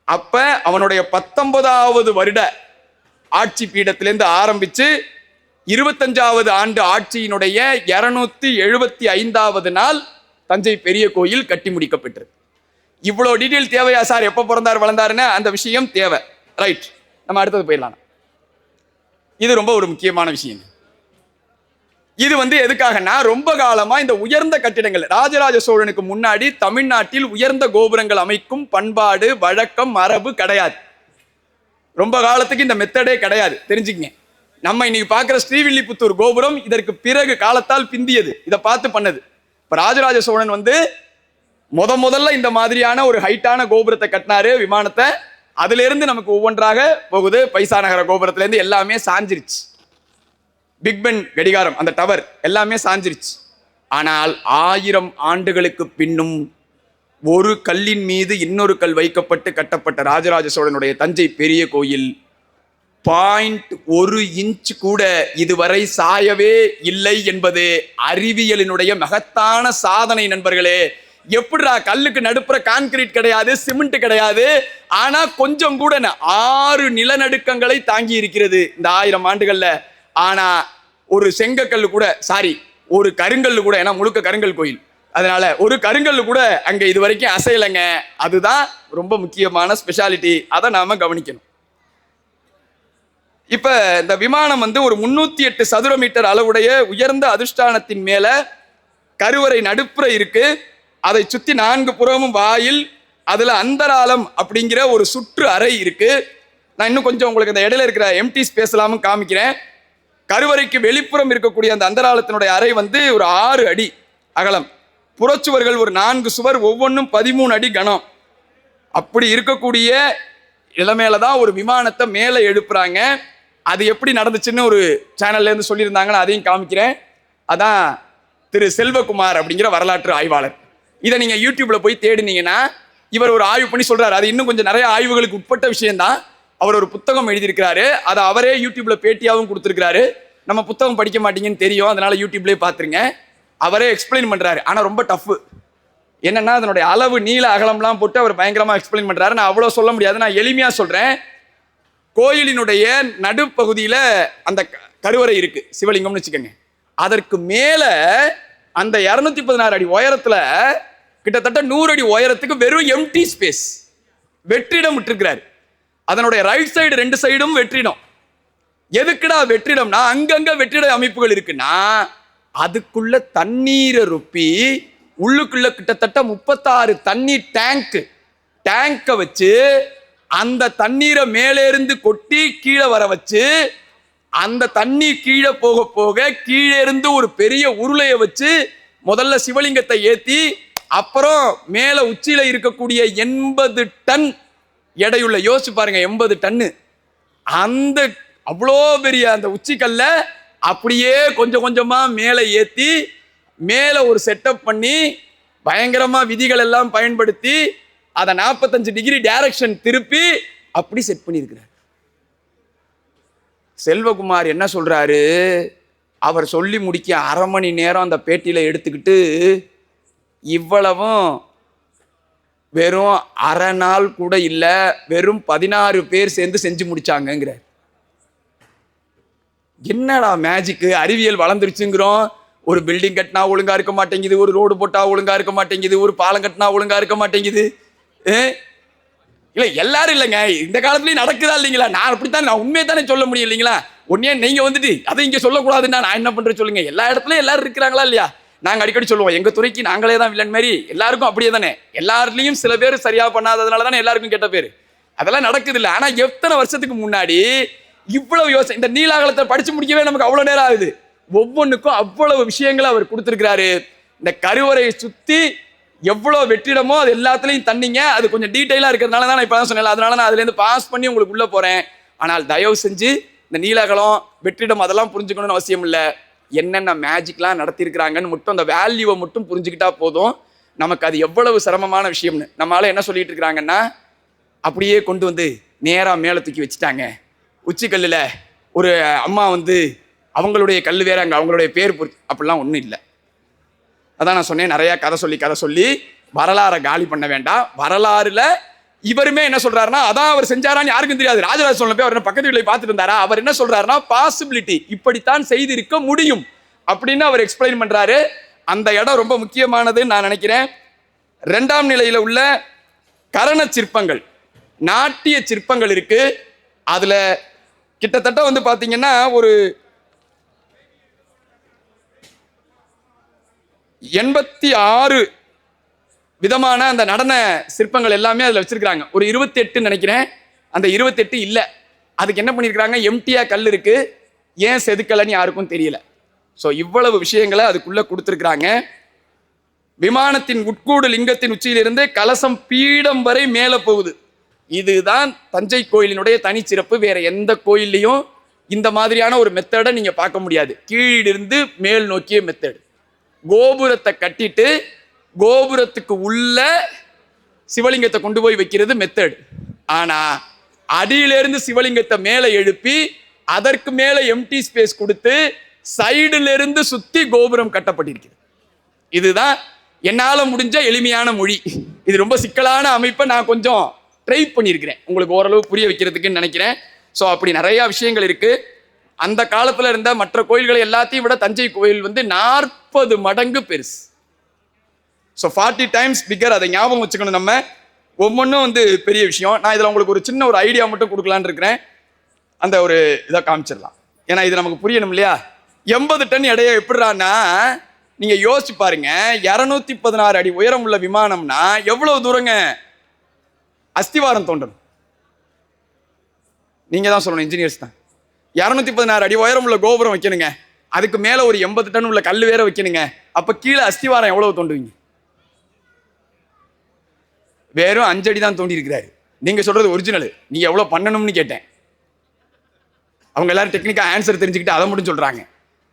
அப்ப அவனுடைய 19வது வருட ஆட்சி பீடத்திலிருந்து ஆரம்பிச்சு 25வது ஆண்டு ஆட்சியினுடைய 275வது நாள் தஞ்சை பெரிய கோயில் கட்டி முடிக்கப்பட்டது. இவ்வளோ டீட்டெயில் தேவையா சார்? எப்போ பிறந்தார் வளர்ந்தாருன்னு அந்த விஷயம் தேவை. ரைட், நம்ம அடுத்தது போயிடலாம். இது ரொம்ப ஒரு முக்கியமான விஷயம். இது எதுக்காகனா, ரொம்ப காலமா இந்த உயர்ந்த கட்டிடங்கள், ராஜராஜ சோழனுக்கு முன்னாடி தமிழ்நாட்டில் உயர்ந்த கோபுரங்கள் அமைக்கும் பண்பாடு, வழக்கம், மரபு கிடையாது. ரொம்ப காலத்துக்கு இந்த மெத்தடே கிடையாது, தெரிஞ்சுக்கங்க. நம்ம இன்னைக்கு பார்க்குற ஸ்ரீவில்லிபுத்தூர் கோபுரம் இதற்கு பிறகு காலத்தால் பிந்தியது. இதை பார்த்து பண்ணது. இப்போ ராஜராஜ சோழன் முதல்ல இந்த மாதிரியான ஒரு ஹைட்டான கோபுரத்தை கட்டினாரு, விமானத்தை. அதுல இருந்து நமக்கு ஒவ்வொன்றாக போகுது. பைசா நகர கோபுரத்துல இருந்து எல்லாமே சாஞ்சிருச்சு. பிக் பென் கடிகாரம், அந்த டவர் எல்லாமே சாஞ்சிருச்சு. ஆனால் 1000 ஆண்டுகளுக்கு பின்னும் ஒரு கல்லின் மீது இன்னொரு கல் வைக்கப்பட்டு கட்டப்பட்ட ராஜராஜ சோழனுடைய தஞ்சை பெரிய கோயில் 0.1 இன்ச் கூட இதுவரை சாயவே இல்லை என்பது அறிவியலினுடைய மகத்தான சாதனை நண்பர்களே. எப்படிடா, கல்லுக்கு நடுப்புற கான்கிரீட் கிடையாது, சிமெண்ட் கிடையாது, ஆனா கொஞ்சம் கூட 6 நிலநடுக்கங்களை தாங்கி இருக்கிறது இந்த 1000 ஆண்டுகள்ல. ஆனா ஒரு செங்கக்கல்லு கூட, ஒரு கருங்கல்லு கூட, ஏன்னா முழுக்க கருங்கல் கோயில், அதனால ஒரு கருங்கல்லு கூட அங்க இது வரைக்கும் அசையலைங்க. அதுதான் ரொம்ப முக்கியமான ஸ்பெஷாலிட்டி. அதை நாம கவனிக்கணும். இப்ப இந்த விமானம் ஒரு 308 சதுர மீட்டர் அளவுடைய உயர்ந்த அதிஷ்டானத்தின் மேல கருவறை நடுப்புற இருக்கு. அதை சுத்தி 4 புறமும் வாயில், அதுல அந்தராலம் அப்படிங்கிற ஒரு சுற்று அறை இருக்கு. நான் இன்னும் கொஞ்சம் உங்களுக்கு இந்த இடையில இருக்கிற எம்டி ஸ்பேஸ் எல்லாமும் காமிக்கிறேன். கருவறைக்கு வெளிப்புறம் இருக்கக்கூடிய அந்த அந்தராலத்தினுடைய அறை ஒரு 6 அடி அகலம், புறச்சுவர்கள் ஒரு 4 சுவர், ஒவ்வொன்றும் 13 அடி கனம். அப்படி இருக்கக்கூடிய இளமையில தான் ஒரு விமானத்தை மேலே எழுப்புறாங்க. அது எப்படி நடந்துச்சுன்னு ஒரு சேனல்ல இருந்து சொல்லியிருந்தாங்கன்னா அதையும் காமிக்கிறேன். அதான் திரு செல்வகுமார் அப்படிங்கிற வரலாற்று ஆய்வாளர். இதை நீங்க யூடியூப்ல போய் தேடினீங்கன்னா இவர் ஒரு ஆய்வு பண்ணி சொல்றாரு. அது இன்னும் கொஞ்சம் நிறைய ஆய்வுகளுக்கு உட்பட்ட விஷயம்தான். அவர் ஒரு புத்தகம் எழுதியிருக்கிறாரு. அதை அவரே யூடியூப்ல பேட்டியாகவும் கொடுத்துருக்கிறாரு. நம்ம புத்தகம் படிக்க மாட்டீங்கன்னு தெரியும், அதனால யூடியூப்லேயே பார்த்துருங்க. அவரே எக்ஸ்பிளைன் பண்றாரு. ஆனா ரொம்ப டஃப். என்னன்னா அதனுடைய அளவு, நீள, அகலம்லாம் போட்டு அவர் பயங்கரமா எக்ஸ்பிளைன் பண்றாரு. நான் அவ்வளோ சொல்ல முடியாது, நான் எளிமையா சொல்றேன். கோயிலினுடைய நடுப்பகுதியில அந்த கருவறை இருக்கு, சிவலிங்கம்னு வச்சுக்கோங்க. அதற்கு மேல அந்த 216 அடி உயரத்துல கிட்டத்தட்ட 100 அடி உயரத்துக்கு வெறும் எம்டி ஸ்பேஸ், வெற்றிடம் விட்டுருக்கிறாரு. அதனுடைய ரைட் சைடு 2 சைடும் வெற்றிடம். எதுக்குடா வெற்றிடம்னா, அங்கங்க வெற்றிட அமைப்புகள் இருக்குன்னா அதுக்குள்ள தண்ணீரை ரொப்பி உள்ளுக்குள்ள கிட்டத்தட்ட 36 தண்ணீர் டேங்கை வச்சு அந்த தண்ணீரை மேலே இருந்து கொட்டி கீழே வர வச்சு, அந்த தண்ணீர் கீழே போக போக கீழே இருந்து ஒரு பெரிய உருளையை வச்சு முதல்ல சிவலிங்கத்தை ஏத்தி, அப்புறம் மேல உச்சியில இருக்கக்கூடிய 80 டன் எடையுள்ள, யோசிச்சு பாருங்க 80 டன்னு, அந்த அவ்வளோ பெரிய அந்த உச்சிக்கல்ல அப்படியே கொஞ்சம் கொஞ்சமா மேலே ஏத்தி மேல ஒரு செட்டப் பண்ணி பயங்கரமா விதிகள் எல்லாம் பயன்படுத்தி அதை 45 டிகிரி டைரக்ஷன் திருப்பி அப்படி செட் பண்ணியிருக்கிறார். செல்வகுமார் என்ன சொல்றாரு, அவர் சொல்லி முடிக்க 1/2 மணி நேரம் அந்த பேட்டியில எடுத்துக்கிட்டு இவ்வளவும் வெறும் 1/2 நாள் கூட இல்ல, வெறும் 16 பேர் சேர்ந்து செஞ்சு முடிச்சாங்கிறார். என்னடா மேஜிக், அறிவியல் வளர்ந்துருச்சுங்கிறோம். ஒரு பில்டிங் கட்டினா ஒழுங்கா இருக்க மாட்டேங்குது, ஒரு ரோடு போட்டா ஒழுங்கா இருக்க மாட்டேங்குது, ஒரு பாலம் கட்டினா ஒழுங்கா இருக்க மாட்டேங்குது. இல்ல எல்லாரும் இல்லைங்க, இந்த காலத்துலயும் நடக்குதா இல்லைங்களா? நான் அப்படித்தான், நான் உண்மையை தானே சொல்ல முடியும் இல்லைங்களா? உடனே நீங்க அதை இங்க சொல்லக்கூடாதுன்னா நான் என்ன பண்றேன் சொல்லுங்க. எல்லா இடத்துலயும் எல்லாரும் இருக்கிறாங்களா இல்லையா? நாங்க அடிக்கடி சொல்லுவோம், எங்க துறைக்கு நாங்களே தான் வில்லன் மாதிரி. எல்லாருக்கும் அப்படியே தானே, எல்லாருலயும் சில பேர் சரியா பண்ணாததுனால தானே எல்லாருக்கும் கெட்ட பேரு. அதெல்லாம் நடக்குது இல்லை. ஆனா எத்தனை வருஷத்துக்கு முன்னாடி இவ்வளவு யோசனை, இந்த நீலாகலத்தை படிச்சு முடிக்கவே நமக்கு அவ்வளவு நேரம் ஆகுது. ஒவ்வொன்றுக்கும் அவ்வளவு விஷயங்களை அவர் கொடுத்திருக்கிறாரு. இந்த கருவறையை சுத்தி எவ்வளவு வெற்றிடமோ அது எல்லாத்துலயும் தண்ணிங்க. அது கொஞ்சம் டீட்டெயிலா இருக்கிறதுனால தான் நான் இப்ப தான் சொன்னேன், அதனால நான் அதுல இருந்து பாஸ் பண்ணி உங்களுக்கு உள்ள போறேன். ஆனால் தயவு செஞ்சு இந்த நீலகலம், வெற்றிடம் அதெல்லாம் புரிஞ்சுக்கணும்னு அவசியம் இல்லை. என்னென்ன மேஜிக்லாம் நடத்தியிருக்கிறாங்கன்னு மட்டும் அந்த வேல்யூவை மட்டும் புரிஞ்சுக்கிட்டா போதும். நமக்கு அது எவ்வளவு சிரமமான விஷயம்னு. நம்மளால என்ன சொல்லிட்டு இருக்கிறாங்கன்னா, அப்படியே கொண்டு நேரா மேலே தூக்கி வச்சுட்டாங்க. உச்சிக்கல்லுல ஒரு அம்மா அவங்களுடைய கல் வேற, அங்கே அவங்களுடைய பேர் அப்படிலாம் ஒன்றும் இல்லை. அதான் நான் சொன்னேன், நிறையா கதை சொல்லி வரலாறை காலி பண்ண வேண்டாம். வரலாறுல இவருமே என்ன சொல்றாருன்னா, அதான் அவர் செஞ்சாரான்னு யாருக்கும் தெரியாது. ராஜராஜ சோழன் போய் அவர் பக்கத்து வீட்டில் பார்த்துட்டு இருந்தாரா? அவர் என்ன சொல்றாருன்னா, பாசிபிலிட்டி, இப்படித்தான் செய்திருக்க முடியும் அப்படின்னு அவர் எக்ஸ்பிளைன் பண்றாரு. அந்த இடம் ரொம்ப முக்கியமானதுன்னு நான் நினைக்கிறேன். 2ஆம் நிலையில உள்ள கரண சிற்பங்கள், நாட்டிய சிற்பங்கள் இருக்கு. அதுல கிட்டத்தட்ட வந்து பாத்தீங்கன்னா ஒரு 86 விதமான அந்த நடன சிற்பங்கள் எல்லாமே அதுல வச்சிருக்காங்க. ஒரு 28 நினைக்கிறேன். அந்த 28 இல்ல, அதுக்கு என்ன பண்ணிருக்காங்க, எம்டியா கல் இருக்கு. ஏன் செதுக்கலன்னு யாருக்கும் தெரியல. ஸோ இவ்வளவு விஷயங்களை அதுக்குள்ள கொடுத்துருக்காங்க. விமானத்தின் உட்கூடு லிங்கத்தின் உச்சியிலிருந்து கலசம் பீடம் வரை மேலே போகுது. இதுதான் தஞ்சை கோயிலினுடைய தனிச்சிறப்பு. வேற எந்த கோயில்லையும் இந்த மாதிரியான ஒரு மெத்தடை நீங்க பார்க்க முடியாது. கீழிருந்து மேல் நோக்கிய மெத்தடு. கோபுரத்தை கட்டிட்டு கோபுரத்துக்கு உள்ள சிவலிங்கத்தை கொண்டு போய் வைக்கிறது மெத்தட். ஆனா அடியிலிருந்து சிவலிங்கத்தை மேலே எழுப்பி அதற்கு மேலே எம்டி ஸ்பேஸ் கொடுத்து சைடுல இருந்து சுத்தி கோபுரம் கட்டப்பட்டிருக்கிறது. இதுதான் என்னால முடிஞ்ச எளிமையான மொழி. இது ரொம்ப சிக்கலான அமைப்பை நான் கொஞ்சம் ட்ரை பண்ணியிருக்கிறேன், உங்களுக்கு ஓரளவு புரிய வைக்கிறதுக்குன்னு நினைக்கிறேன். ஸோ அப்படி நிறைய விஷயங்கள் இருக்கு. அந்த காலத்துல இருந்த மற்ற கோயில்களை எல்லாத்தையும் விட தஞ்சை கோயில் வந்து 40 மடங்கு பெருசு. So 40 times bigger. அதை ஞாபகம் வச்சுக்கணும். நம்ம ஒவ்வொன்றும் வந்து பெரிய விஷயம். நான் இதில் உங்களுக்கு ஒரு சின்ன ஒரு ஐடியா மட்டும் கொடுக்கலான்னு இருக்கிறேன். அந்த ஒரு இதை காமிச்சிடலாம், ஏன்னா இது நமக்கு புரியணும் இல்லையா. 80 டன் எடையை எப்படிறான்னா, நீங்க யோசிச்சு பாருங்க. 216 அடி உயரம் உள்ள விமானம்னா எவ்வளவு தூரங்க அஸ்திவாரம் தோண்டணும்? நீங்க தான் சொல்லணும், இன்ஜினியர்ஸ் தான். 216 அடி உயரம் உள்ள கோபுரம் வைக்கணுங்க, அதுக்கு மேல ஒரு 80 டன் உள்ள கல் வேற வைக்கணுங்க. அப்ப கீழே அஸ்திவாரம் எவ்வளவு தோண்டுவீங்க? வெறும் 5 அடி தான் தோண்டி இருக்கிறாரு. நீங்க சொல்றது ஒரிஜினல். நீங்க எவ்வளவு பண்ணணும்னு கேட்டேன். அவங்க எல்லாரும் டெக்னிக்கா ஆன்சர் தெரிஞ்சுக்கிட்டு அதை மட்டும் சொல்றாங்க.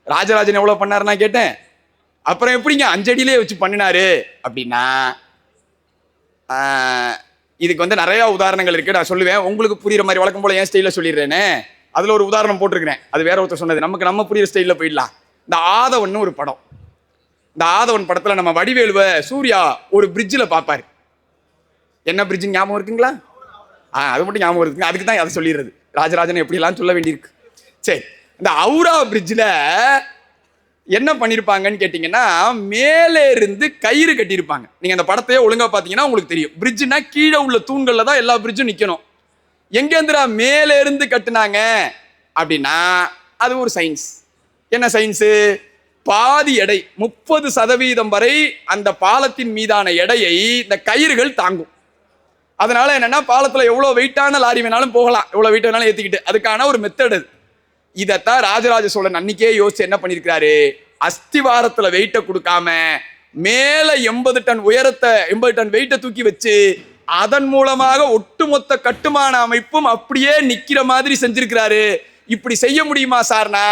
ராஜராஜன் எவ்வளவு பண்ணாரு நான் கேட்டேன். அப்புறம் எப்படிங்க 5 அடியிலே வச்சு பண்ணினாரு அப்படின்னா, இதுக்கு வந்து நிறைய உதாரணங்கள் இருக்கு. நான் சொல்லுவேன், உங்களுக்கு புரியுற மாதிரி வழக்கம் போல என் ஸ்டைல சொல்லிடுறேன்னு. அதுல ஒரு உதாரணம் போட்டிருக்கிறேன், அது வேற ஒருத்தர் சொன்னது. நமக்கு நம்ம புரியுற ஸ்டைல போயிடலாம். இந்த ஆதவன் ஒரு படம். இந்த ஆதவன் படத்துல நம்ம வடிவேலுவ சூர்யா ஒரு பிரிட்ஜில் பார்ப்பாரு. என்ன பிரிட்ஜ் ஞாபகம் இருக்குங்களா? அது மட்டும் ஞாபகம் இருக்குங்க. அதுக்கு தான் அதை சொல்லிடுறது. ராஜராஜன் எப்படிலாம் சொல்ல வேண்டியிருக்கு. சரி, இந்த அவுரா பிரிட்ஜில் என்ன பண்ணிருப்பாங்கன்னு கேட்டீங்கன்னா, மேலே இருந்து கயிறு கட்டியிருப்பாங்க. நீங்க அந்த படத்தையே ஒழுங்கா பாத்தீங்கன்னா உங்களுக்கு தெரியும். பிரிட்ஜ்னா கீழே உள்ள தூண்கள்ல தான் எல்லா பிரிட்ஜும் நிக்கணும். எங்கேந்திரா மேலே இருந்து கட்டுனாங்க அப்படின்னா, அது ஒரு சயின்ஸ். என்ன சயின்ஸு? பாதி எடை 30% வரை அந்த பாலத்தின் மீதான எடையை இந்த கயிறுகள் தாங்கும். அதனால என்னன்னா, பாலத்துல எவ்வளவு வெயிட்டான லாரி வேணாலும் போகலாம், எவ்வளவு வெயிட் வேணாலும் ஏத்திக்கிட்டு. அதுக்கான ஒரு மெத்தட். இதைத்தான் ராஜராஜ சோழன் அன்னைக்கே யோசிச்சு என்ன பண்ணிருக்காரு, அஸ்திவாரத்துல வெயிட்ட கொடுக்காம மேல 80 டன் உயரத்தை 80 டன் வெயிட்டை தூக்கி வச்சு அதன் மூலமாக ஒட்டுமொத்த கட்டுமான அமைப்பும் அப்படியே நிக்கிற மாதிரி செஞ்சிருக்கிறாரு. இப்படி செய்ய முடியுமா சார்னா,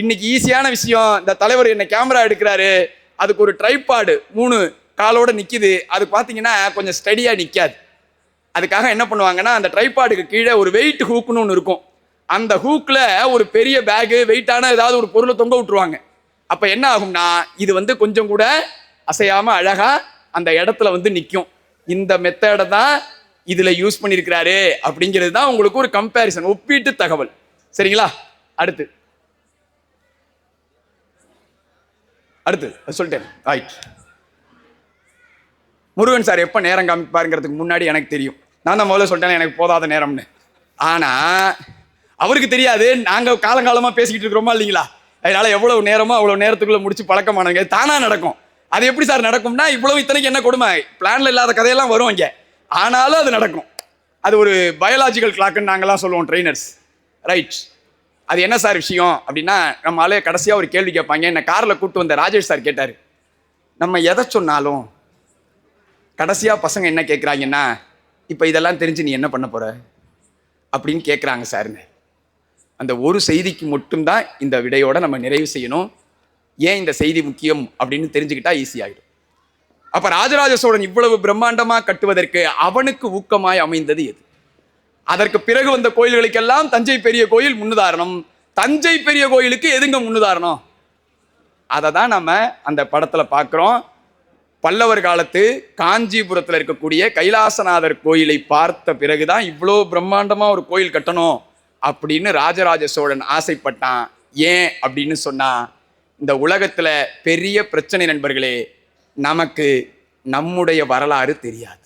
இன்னைக்கு ஈஸியான விஷயம். இந்த தலைவர் என்ன கேமரா எடுக்கிறாரு, அதுக்கு ஒரு ட்ரைபாடு 3 காலோட நிக்குது. அது பாத்தீங்கன்னா கொஞ்சம் ஸ்டடியா நிக்காது. அதுக்காக என்ன பண்ணுவாங்கன்னா, அந்த ட்ரைபாடுக்கு கீழே ஒரு வெயிட் ஹூக்னு ஒன்று இருக்கும். அந்த ஹூக்ல ஒரு பெரிய பேகு வெயிட்டான ஏதாவது ஒரு பொருளை தொங்க விட்டுருவாங்க. அப்ப என்ன ஆகும்னா, இது வந்து கொஞ்சம் கூட அசையாம அழகா அந்த இடத்துல வந்து நிற்கும். இந்த மெத்தடை தான் இதுல யூஸ் பண்ணியிருக்கிறாரு அப்படிங்கிறது தான் உங்களுக்கு ஒரு கம்பேரிசன், ஒப்பீட்டு தகவல். சரிங்களா? அடுத்து சொல்லிட்டேன். ரைட். முருகன் சார் எப்ப நேரம் காமிப்பாருங்கிறதுக்கு முன்னாடி எனக்கு தெரியும். நான் தான் முதல்ல சொல்லிட்டேன் எனக்கு போதாத நேரம்னு. ஆனா அவருக்கு தெரியாது, நாங்க காலங்காலமா பேசிக்கிட்டு இருக்கிறோமா இல்லைங்களா. அதனால எவ்வளவு நேரமோ அவ்வளவு நேரத்துக்குள்ள முடிச்சு பழக்கமானவங்க. தானா நடக்கும். அது எப்படி சார் நடக்கும்னா, இவ்வளவு இத்தனைக்கு என்ன கொடுமை, பிளான்ல இல்லாத கதையெல்லாம் வரும் இங்க, ஆனாலும் அது நடக்கும். அது ஒரு பயாலாஜிக்கல் கிளாக்னு நாங்கெல்லாம் சொல்லுவோம் ட்ரெயினர்ஸ். ரைட். அது என்ன சார் விஷயம் அப்படின்னா, நம்ம ஆளே கடைசியா ஒரு கேள்வி கேட்பாங்க. என்ன கார்ல கூப்பிட்டு வந்த ராஜேஷ் சார் கேட்டாரு, நம்ம எதை சொன்னாலும் கடைசியா பசங்க என்ன கேட்குறாங்கன்னா, இப்போ இதெல்லாம் தெரிஞ்சு நீ என்ன பண்ண போற அப்படின்னு கேட்குறாங்க சார்னு. அந்த ஒரு செய்திக்கு மட்டும்தான் இந்த விடையோட நம்ம நிறைவு செய்யணும். ஏன் இந்த செய்தி முக்கியம் அப்படின்னு தெரிஞ்சுக்கிட்டா ஈஸி ஆகிடும். அப்ப ராஜராஜ சோழன் இவ்வளவு பிரம்மாண்டமா கட்டுவதற்கு அவனுக்கு ஊக்கமாய் அமைந்தது எது? அதற்கு பிறகு வந்த கோயில்களுக்கெல்லாம் தஞ்சை பெரிய கோயில் முன்னுதாரணம். தஞ்சை பெரிய கோயிலுக்கு எதுங்க முன்னுதாரணம்? அதை தான் நம்ம அந்த படத்துல பார்க்கிறோம். பல்லவர் காலத்து காஞ்சிபுரத்தில் இருக்கக்கூடிய கைலாசநாதர் கோயிலை பார்த்த பிறகுதான் இவ்வளோ பிரம்மாண்டமாக ஒரு கோயில் கட்டணும் அப்படின்னு ராஜராஜ சோழன் ஆசைப்பட்டான். ஏன் அப்படின்னு சொன்னா, இந்த உலகத்தில் பெரிய பிரச்சனை நண்பர்களே, நமக்கு நம்முடைய வரலாறு தெரியாது.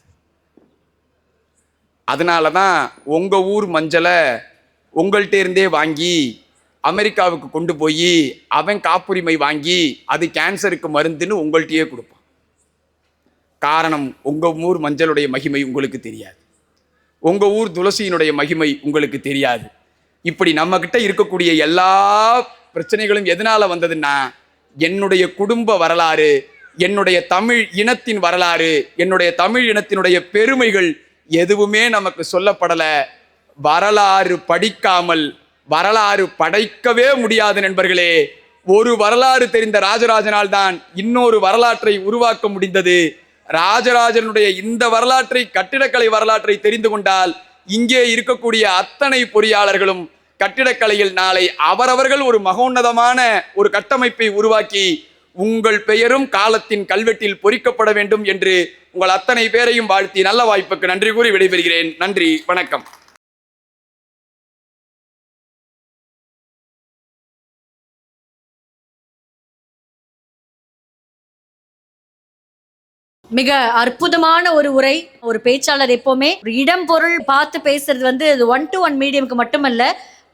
அதனால தான் உங்கள் ஊர் மஞ்சளை உங்கள்கிட்ட இருந்தே வாங்கி அமெரிக்காவுக்கு கொண்டு போய் அவன் காப்புரிமை வாங்கி அது கேன்சருக்கு மருந்துன்னு உங்கள்கிட்டயே கொடுப்பான். காரணம், உங்கள் ஊர் மஞ்சளுடைய மகிமை உங்களுக்கு தெரியாது, உங்கள் ஊர் துளசியினுடைய மகிமை உங்களுக்கு தெரியாது. இப்படி நம்மக்கிட்ட இருக்கக்கூடிய எல்லா பிரச்சனைகளும் எதனால வந்ததுன்னா, என்னுடைய குடும்ப வரலாறு, என்னுடைய தமிழ் இனத்தின் வரலாறு, என்னுடைய தமிழ் இனத்தினுடைய பெருமைகள் எதுவுமே நமக்கு சொல்லப்படலை. வரலாறு படிக்காமல் வரலாறு படைக்கவே முடியாது நண்பர்களே. ஒரு வரலாறு தெரிந்த ராஜராஜனால் தான் இன்னொரு வரலாற்றை உருவாக்க முடிந்தது. ராஜராஜனுடைய இந்த வரலாற்றை, கட்டிடக்கலை வரலாற்றை தெரிந்து கொண்டால் இங்கே இருக்கக்கூடிய அத்தனை பொறியாளர்களும் கட்டிடக்கலையில் நாளை அவரவர்கள் ஒரு மகோன்னதமான ஒரு கட்டமைப்பை உருவாக்கி உங்கள் பெயரும் காலத்தின் கல்வெட்டில் பொறிக்கப்பட வேண்டும் என்று உங்கள் அத்தனை பேரையும் வாழ்த்தி நல்ல வாய்ப்புக்கு நன்றி கூறி விடைபெறுகிறேன். நன்றி, வணக்கம். மிக அற்புதமான ஒரு உரை. ஒரு பேச்சாளர் எப்பவுமே ஒரு இடம் பொருள் பார்த்து பேசுறது வந்து அது 1-to-1 மீடியமுக்கு மட்டுமல்ல,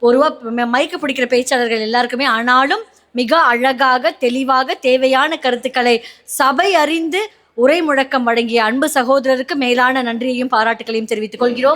பொதுவா மைக்கு பிடிக்கிற பேச்சாளர்கள் எல்லாருக்குமே. ஆனாலும் மிக அழகாக தெளிவாக தேவையான கருத்துக்களை சபை அறிந்து உரை முழக்கம் வழங்கிய அன்பு சகோதரருக்கு மேலான நன்றியையும் பாராட்டுகளையும் தெரிவித்துக் கொள்கிறோம்.